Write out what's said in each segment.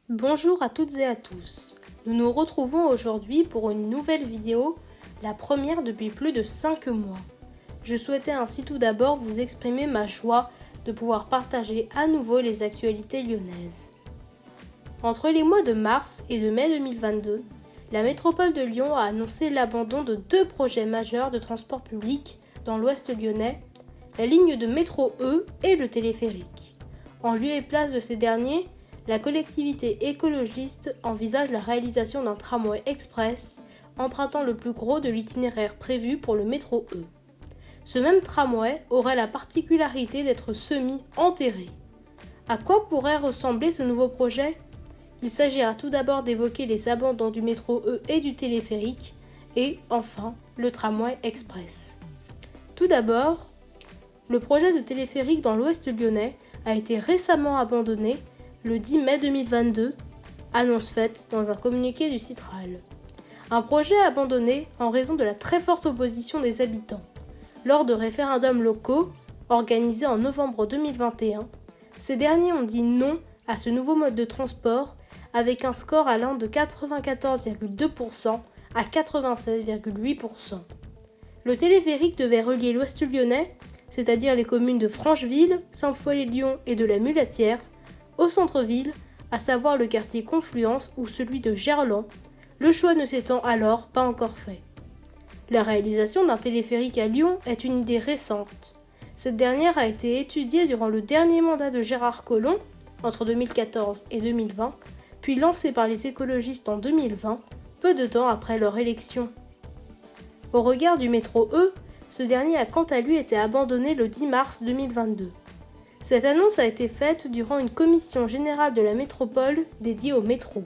Bonjour à toutes et à tous. Nous nous retrouvons aujourd'hui pour une nouvelle vidéo, la première depuis plus de 5 mois. Je souhaitais ainsi tout d'abord vous exprimer ma joie de pouvoir partager à nouveau les actualités lyonnaises. Entre les mois de mars et de mai 2022, la métropole de Lyon a annoncé l'abandon de 2 projets majeurs de transport public dans l'ouest lyonnais, la ligne de métro E et le téléphérique. En lieu et place de ces derniers, la collectivité écologiste envisage la réalisation d'un tramway express empruntant le plus gros de l'itinéraire prévu pour le métro E. Ce même tramway aurait la particularité d'être semi-enterré. À quoi pourrait ressembler ce nouveau projet ? Il s'agira tout d'abord d'évoquer les abandons du métro E et du téléphérique, et enfin le tramway express. Tout d'abord, le projet de téléphérique dans l'ouest lyonnais a été récemment abandonné le 10 mai 2022, annonce faite dans un communiqué du Citral. Un projet abandonné en raison de la très forte opposition des habitants. Lors de référendums locaux, organisés en novembre 2021, ces derniers ont dit non à ce nouveau mode de transport avec un score allant de 94,2% à 96,8%. Le téléphérique devait relier l'ouest lyonnais, c'est-à-dire les communes de Francheville, Sainte-Foy-les-Lyons et de la Mulatière, au centre-ville, à savoir le quartier Confluence ou celui de Gerland, le choix ne s'étant alors pas encore fait. La réalisation d'un téléphérique à Lyon est une idée récente. Cette dernière a été étudiée durant le dernier mandat de Gérard Collomb, entre 2014 et 2020, puis lancée par les écologistes en 2020, peu de temps après leur élection. Au regard du métro E, ce dernier a quant à lui été abandonné le 10 mars 2022. Cette annonce a été faite durant une commission générale de la métropole dédiée au métro.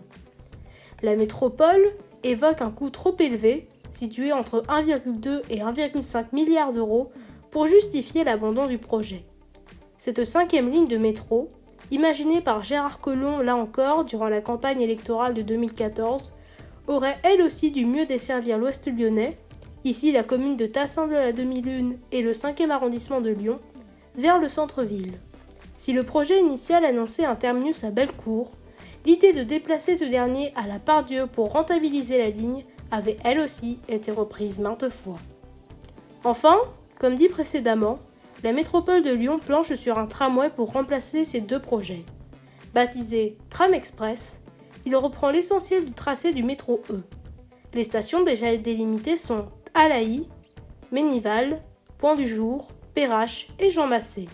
La métropole évoque un coût trop élevé, situé entre 1,2 et 1,5 milliard d'euros, pour justifier l'abandon du projet. Cette 5e ligne de métro, imaginée par Gérard Collomb là encore durant la campagne électorale de 2014, aurait elle aussi dû mieux desservir l'ouest lyonnais, ici la commune de Tassin de la Demi-Lune et le 5e arrondissement de Lyon, vers le centre-ville. Si le projet initial annonçait un terminus à Bellecour, l'idée de déplacer ce dernier à la Part-Dieu pour rentabiliser la ligne avait elle aussi été reprise maintes fois. Enfin, comme dit précédemment, la métropole de Lyon planche sur un tramway pour remplacer ces 2 projets. Baptisé Tram Express, il reprend l'essentiel du tracé du métro E. Les stations déjà délimitées sont Alaï, Ménival, Point du Jour, Perrache et Jean Massé.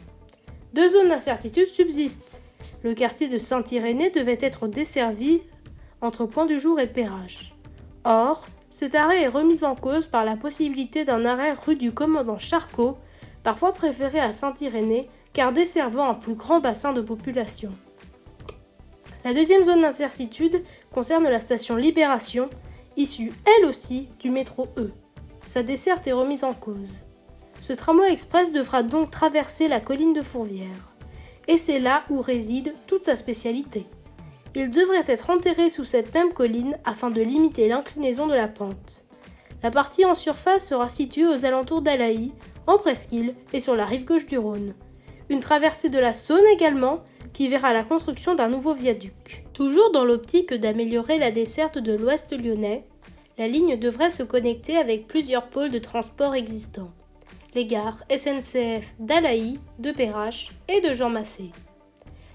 2 zones d'incertitude subsistent. Le quartier de Saint-Irénée devait être desservi entre Point du Jour et Perrache. Or, cet arrêt est remis en cause par la possibilité d'un arrêt rue du commandant Charcot, parfois préféré à Saint-Irénée, car desservant un plus grand bassin de population. La 2e zone d'incertitude concerne la station Libération, issue elle aussi du métro E. Sa desserte est remise en cause. Ce tramway express devra donc traverser la colline de Fourvière. Et c'est là où réside toute sa spécialité. Il devrait être enterré sous cette même colline afin de limiter l'inclinaison de la pente. La partie en surface sera située aux alentours d'Alaï, en presqu'île et sur la rive gauche du Rhône. Une traversée de la Saône également, qui verra la construction d'un nouveau viaduc. Toujours dans l'optique d'améliorer la desserte de l'ouest lyonnais, la ligne devrait se connecter avec plusieurs pôles de transport existants. Les gares SNCF d'Alaï, de Perrache et de Jean Massé.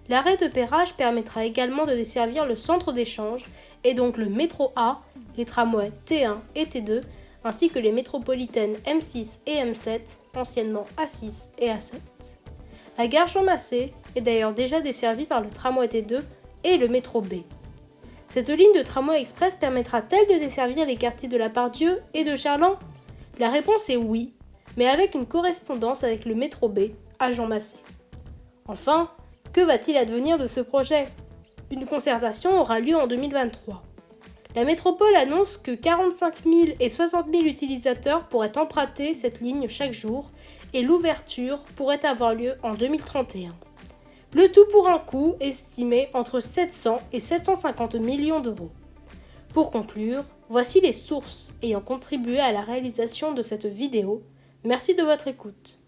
L'arrêt de Perrache permettra également de desservir le centre d'échange et donc le métro A, les tramways T1 et T2, ainsi que les métropolitaines M6 et M7, anciennement A6 et A7. La gare Jean Massé est d'ailleurs déjà desservie par le tramway T2 et le métro B. Cette ligne de tramway express permettra-t-elle de desservir les quartiers de la Part-Dieu et de Gerland ? La réponse est oui, mais avec une correspondance avec le métro B à Jean Massé. Enfin, que va-t-il advenir de ce projet ? Une concertation aura lieu en 2023. La métropole annonce que 45 000 et 60 000 utilisateurs pourraient emprunter cette ligne chaque jour et l'ouverture pourrait avoir lieu en 2031. Le tout pour un coût estimé entre 700 et 750 millions d'euros. Pour conclure, voici les sources ayant contribué à la réalisation de cette vidéo. Merci de votre écoute.